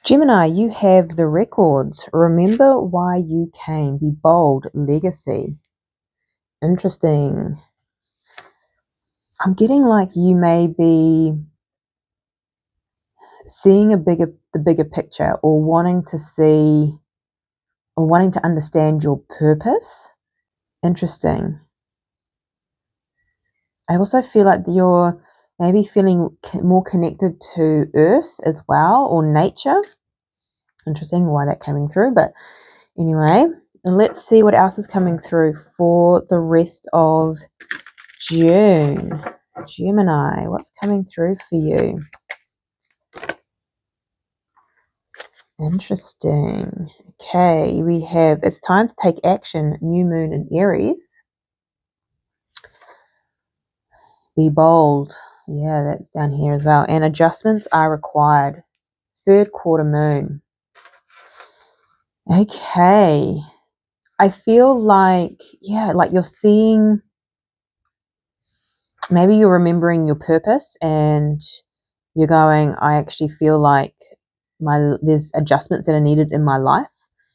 Gemini, you have the records. Remember why you came. Be bold. Legacy. Interesting. I'm getting like you may be seeing the bigger picture, or wanting to see or wanting to understand your purpose. Interesting. I also feel like you're maybe feeling more connected to earth as well, or nature. Interesting why that coming through, but anyway, let's see what else is coming through for the rest of June. Gemini, what's coming through for you? Interesting. Okay, we have it's time to take action. New moon in Aries. Be bold. Yeah, that's down here as well. And adjustments are required. Third quarter moon. Okay. I feel like, yeah, like you're seeing, maybe you're remembering your purpose and you're going, I actually feel like there's adjustments that are needed in my life.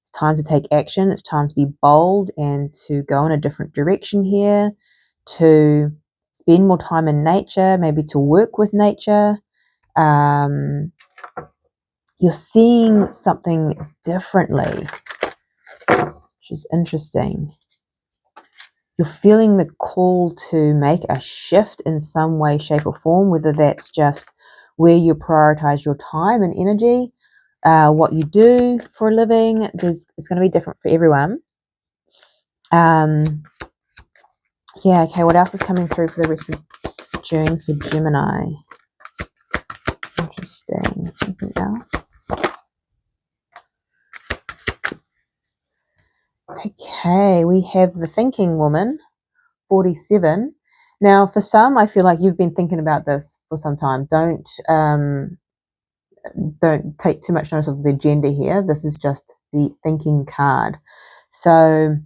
It's time to take action. It's time to be bold and to go in a different direction here, to spend more time in nature, maybe to work with nature. You're seeing something differently, which is interesting. You're feeling the call to make a shift in some way, shape, or form, whether that's just where you prioritize your time and energy, what you do for a living. It's going to be different for everyone. Yeah, okay, what else is coming through for the rest of June for Gemini? Interesting. Something else? Okay, we have the thinking woman, 47. Now, for some, I feel like you've been thinking about this for some time. Don't take too much notice of the gender here. This is just the thinking card. So,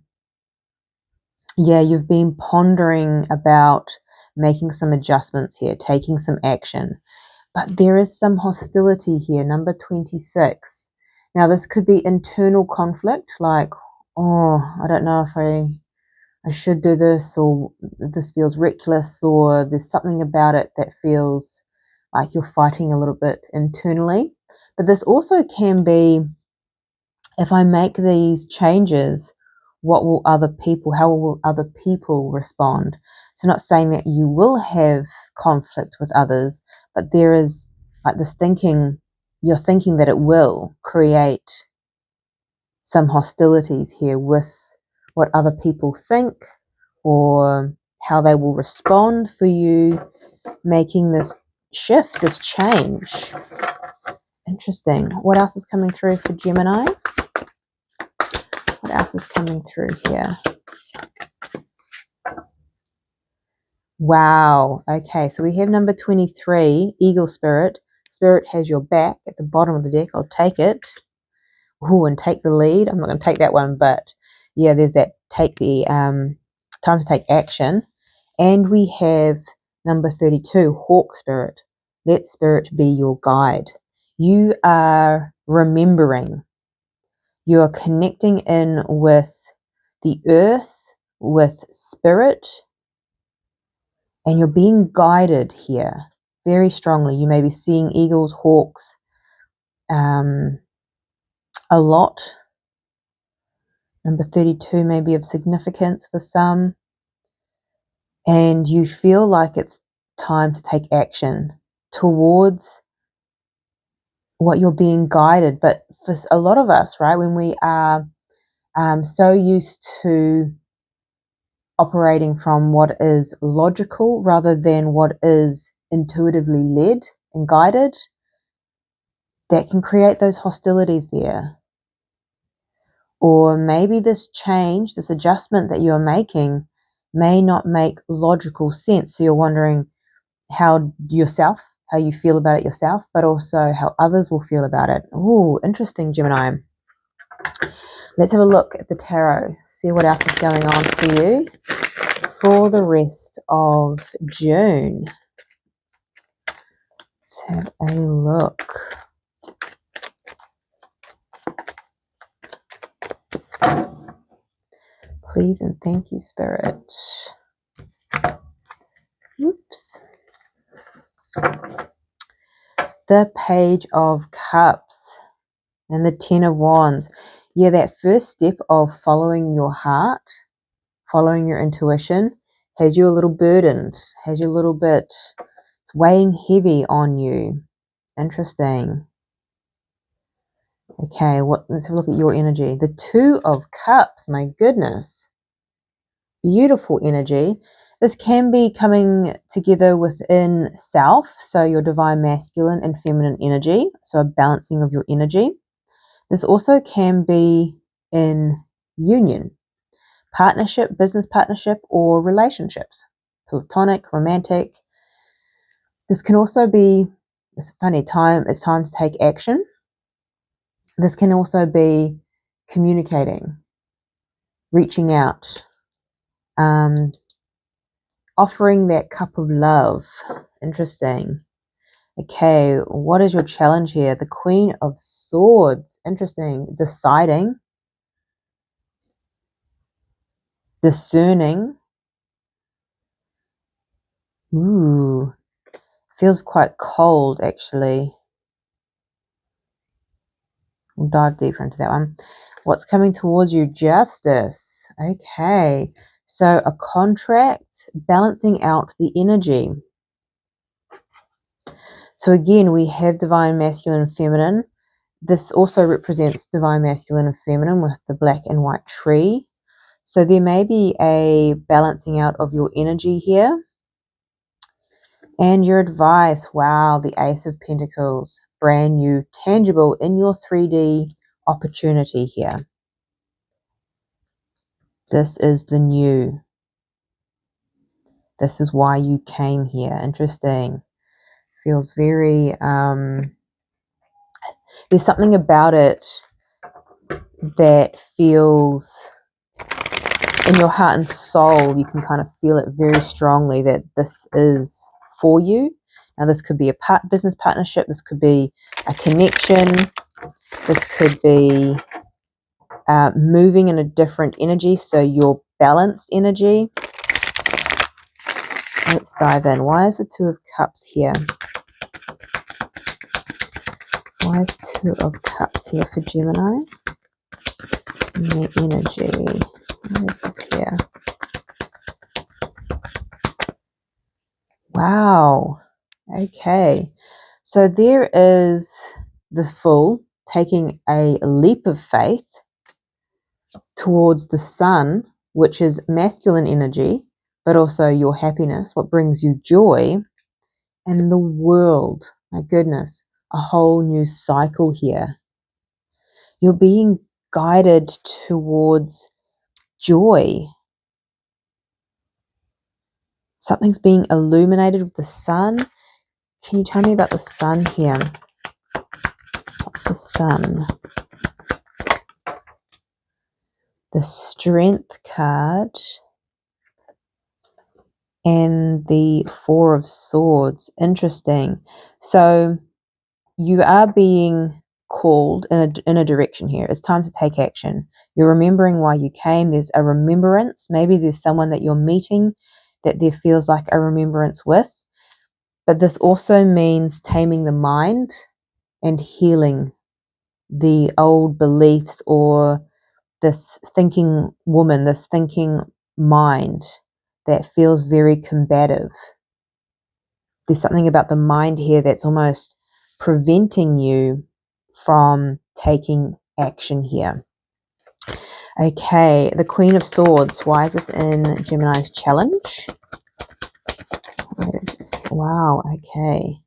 yeah, you've been pondering about making some adjustments here, taking some action. But there is some hostility here, number 26. Now, this could be internal conflict, like, oh, I don't know if I should do this, or this feels reckless, or there's something about it that feels like you're fighting a little bit internally. But this also can be, if I make these changes, how will other people respond? So, not saying that you will have conflict with others, but there is like this thinking, you're thinking that it will create some hostilities here with what other people think, or how they will respond for you making this shift, this change. Interesting. What else is coming through for Gemini? What else is coming through here? Wow. Okay, so we have number 23, Eagle Spirit. Spirit has your back at the bottom of the deck. I'll take it. Ooh, and take the lead. I'm not going to take that one, but yeah, there's that time to take action. And we have number 32, Hawk Spirit. Let Spirit be your guide. You are remembering. You are connecting in with the earth, with spirit, and you're being guided here very strongly. You may be seeing eagles, hawks, a lot. Number 32 may be of significance for some. And you feel like it's time to take action towards what you're being guided. But for a lot of us, right, when we are so used to operating from what is logical rather than what is intuitively led and guided, that can create those hostilities there. Or maybe this change, this adjustment that you're making may not make logical sense. So you're wondering how you feel about it yourself, but also how others will feel about it. Ooh, interesting, Gemini. Let's have a look at the tarot, see what else is going on for you for the rest of June. Let's have a look. Please and thank you, Spirit. Oops. The Page of Cups and the Ten of Wands. Yeah, that first step of following your heart, following your intuition, has you a little burdened, has you a little bit, it's weighing heavy on you. Interesting. Okay, let's have a look at your energy. The Two of Cups, my goodness. Beautiful energy. This can be coming together within self, so your divine masculine and feminine energy, so a balancing of your energy. This also can be in union, partnership, business partnership, or relationships, platonic, romantic. This can also be, it's funny, it's time to take action. This can also be communicating, reaching out, offering that cup of love. Interesting. Okay, what is your challenge here? The Queen of Swords. Interesting. Deciding, discerning. Ooh, feels quite cold actually. We'll dive deeper into that one. What's coming towards you? Justice. Okay, so a contract, balancing out the energy. So again, we have divine masculine and feminine. This also represents divine masculine and feminine with the black and white tree. So there may be a balancing out of your energy here. And your advice, wow, the Ace of Pentacles, brand new, tangible in your 3D opportunity here. This is the new. This is why you came here. Interesting. Feels very, there's something about it that feels in your heart and soul, you can kind of feel it very strongly that this is for you. Now, this could be a business partnership. This could be a connection. This could be moving in a different energy, so your balanced energy. Let's dive in. Why is the Two of Cups here? Why is the Two of Cups here for Gemini? And the energy. What is this here? Wow. Okay. So there is the Fool taking a leap of faith towards the Sun, which is masculine energy, but also your happiness, what brings you joy, and the World. My goodness, a whole new cycle here. You're being guided towards joy. Something's being illuminated with the Sun. Can you tell me about the Sun here? What's the Sun? The Strength card and the Four of Swords. Interesting. So you are being called in a direction here. It's time to take action. You're remembering why you came. There's a remembrance. Maybe there's someone that you're meeting that there feels like a remembrance with. But this also means taming the mind and healing the old beliefs or this thinking woman, this thinking mind that feels very combative. There's something about the mind here that's almost preventing you from taking action here. Okay, the Queen of Swords. Why is this in Gemini's challenge? Wow, okay.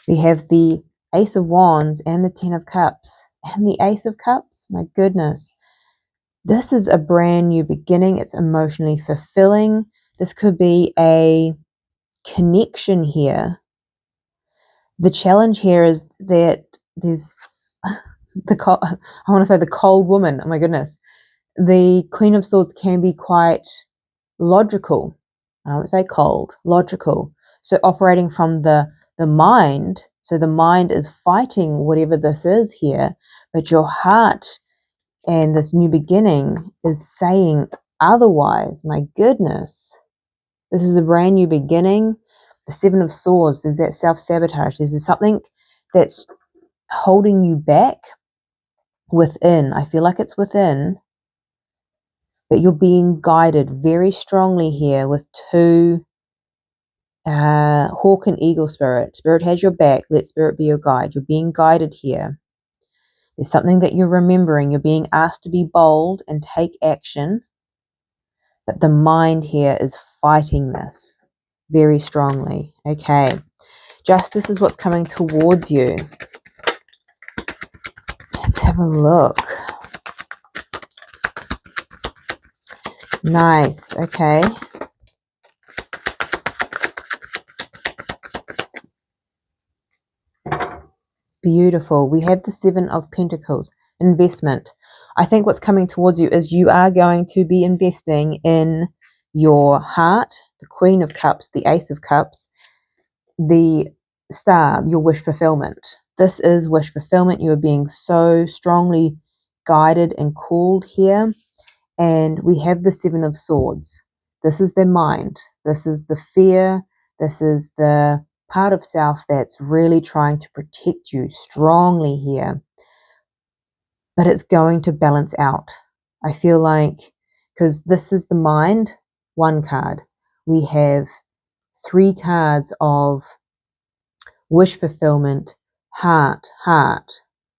We have the Ace of Wands and the Ten of Cups. And the Ace of Cups, my goodness. This is a brand new beginning. It's emotionally fulfilling. This could be a connection here. The challenge here is that there's I want to say the cold woman. Oh my goodness. The Queen of Swords can be quite logical. I won't say cold, logical. So operating from the mind. So the mind is fighting whatever this is here, but your heart And this new beginning is saying otherwise. My goodness. This is a brand new beginning. The Seven of Swords, there's that self-sabotage. There's something that's holding you back within. I feel like it's within. But you're being guided very strongly here with two hawk and eagle spirit. Spirit has your back. Let spirit be your guide. You're being guided here. There's something that you're remembering. You're being asked to be bold and take action. But the mind here is fighting this very strongly. Okay. Justice is what's coming towards you. Let's have a look. Nice. Okay. Beautiful. We have the Seven of Pentacles. Investment. I think what's coming towards you is you are going to be investing in your heart, the Queen of Cups, the Ace of Cups, the Star, your wish fulfillment. This is wish fulfillment. You are being so strongly guided and called here. And we have the Seven of Swords. This is their mind. This is the fear. This is the part of self that's really trying to protect you strongly here. But it's going to balance out. I feel like, because this is the mind, one card. We have 3 cards of wish fulfillment, heart.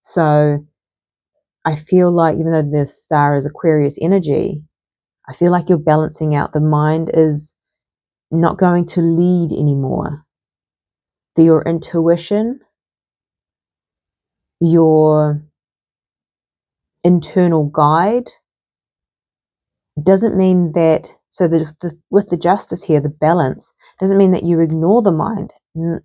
So I feel like even though the Star is Aquarius energy, I feel like you're balancing out. The mind is not going to lead anymore. Your intuition, your internal guide, doesn't mean that, so with the justice here, the balance, doesn't mean that you ignore the mind. No,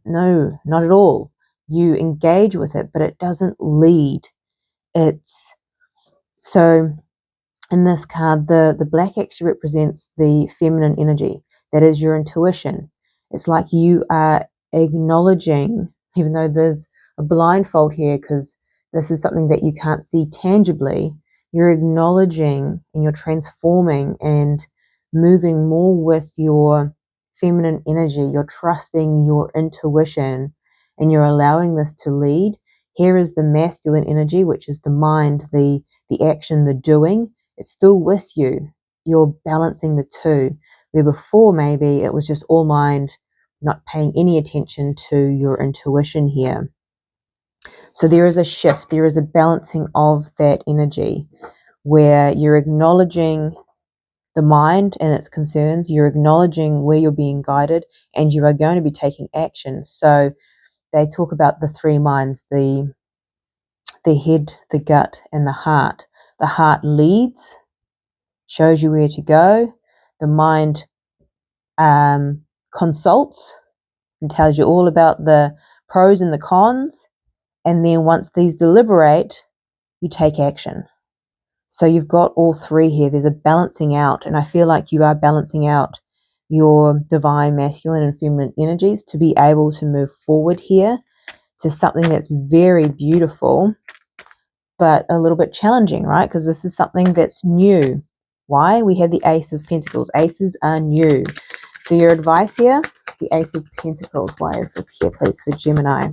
not at all. You engage with it, but it doesn't lead. It's, so in this card, the black actually represents the feminine energy. That is your intuition. It's like you are acknowledging, even though there's a blindfold here because this is something that you can't see tangibly, you're acknowledging and you're transforming and moving more with your feminine energy. You're trusting your intuition and you're allowing this to lead. Here is the masculine energy, which is the mind, the action, the doing. It's still with you. You're balancing the two. Where before maybe it was just all mind, not paying any attention to your intuition here. So there is a shift. There is a balancing of that energy where you're acknowledging the mind and its concerns. You're acknowledging where you're being guided and you are going to be taking action. So they talk about the 3 minds, the head, the gut, and the heart. The heart leads, shows you where to go. The mind consults and tells you all about the pros and the cons. And then once these deliberate, you take action. So you've got all 3 here. There's a balancing out. And I feel like you are balancing out your divine masculine and feminine energies to be able to move forward here to something that's very beautiful, but a little bit challenging, right? Because this is something that's new. Why? We have the Ace of Pentacles. Aces are new. So your advice here, the Ace of Pentacles. Why is this here, please, for Gemini?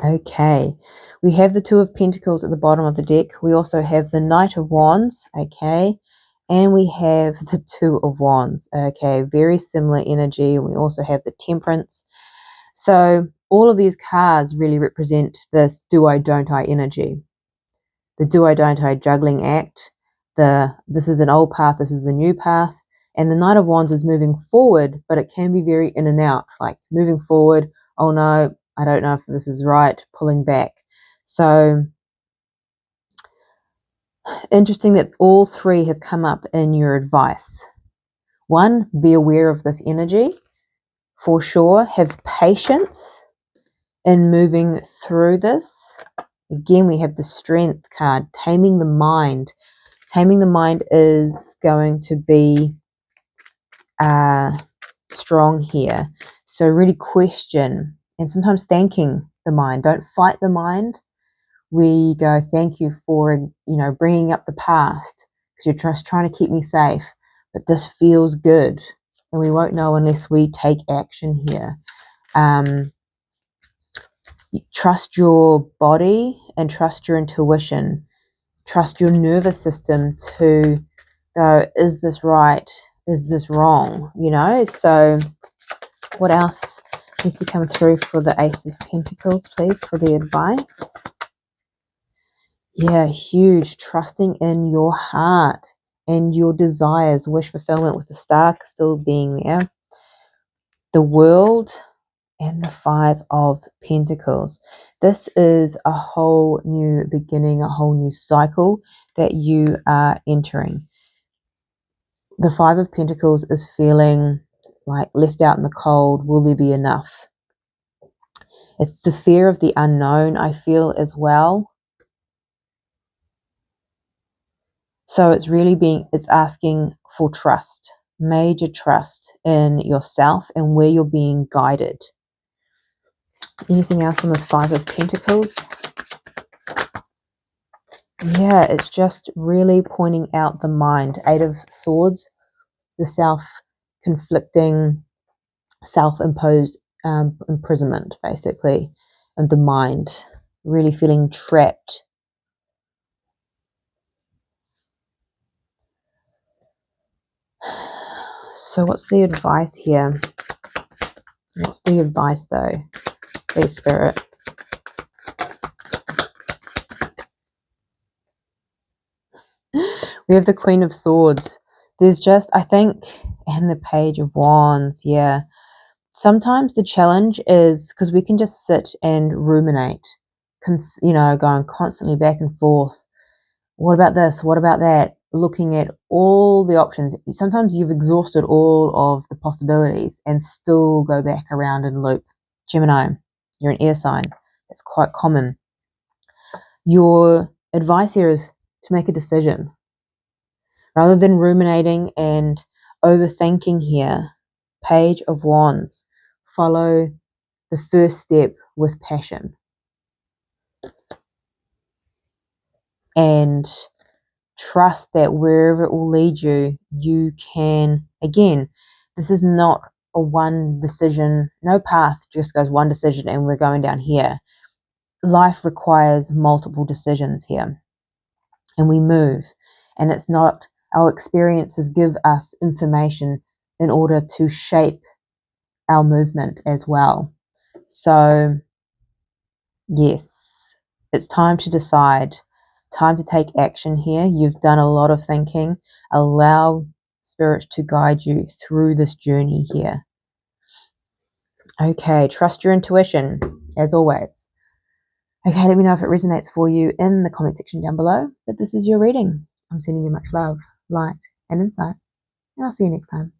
Okay. We have the Two of Pentacles at the bottom of the deck. We also have the Knight of Wands. Okay. And we have the Two of Wands. Okay. Very similar energy. We also have the Temperance. So all of these cards really represent this do I, don't I energy. The do I, don't I juggling act. This is an old path, this is the new path. And the Knight of Wands is moving forward, but it can be very in and out, like moving forward, oh no, I don't know if this is right, pulling back. So interesting that all 3 have come up in your advice. 1, be aware of this energy. For sure, have patience in moving through this. Again, we have the Strength card, taming the mind. Taming the mind is going to be strong here. So really question and sometimes thanking the mind. Don't fight the mind. We go, thank you for, bringing up the past because you're just trying to keep me safe. But this feels good. And we won't know unless we take action here. Trust your body and trust your intuition. Trust your nervous system to go, is this right? Is this wrong? So what else needs to come through for the Ace of Pentacles, please, for the advice? Yeah, huge. Trusting in your heart and your desires, wish fulfillment with the star still being there. The World and the Five of Pentacles. This is a whole new beginning, a whole new cycle that you are entering. The Five of Pentacles is feeling like left out in the cold. Will there be enough? It's the fear of the unknown, I feel, as well. So it's it's asking for trust, major trust in yourself and where you're being guided. Anything else on this Five of Pentacles? Yeah, it's just really pointing out the mind. Eight of Swords, the self-conflicting, self-imposed imprisonment, basically, of the mind, really feeling trapped. So what's the advice here? What's the advice, though? Please, Spirit. We have the Queen of Swords. There's just, I think, and the Page of Wands, yeah. Sometimes the challenge is because we can just sit and ruminate, going constantly back and forth. What about this? What about that? Looking at all the options. Sometimes you've exhausted all of the possibilities and still go back around and loop. Gemini, you're an air sign. It's quite common. Your advice here is to make a decision. Rather than ruminating and overthinking here, Page of Wands, follow the first step with passion. And trust that wherever it will lead you, you can, again, this is not a one decision, no path just goes one decision and we're going down here. Life requires multiple decisions here. And we move. And it's not, our experiences give us information in order to shape our movement as well. So, yes, it's time to decide, time to take action here. You've done a lot of thinking. Allow Spirit to guide you through this journey here. Okay, trust your intuition, as always. Okay, let me know if it resonates for you in the comment section down below. But this is your reading. I'm sending you much love, light, and insight. And I'll see you next time.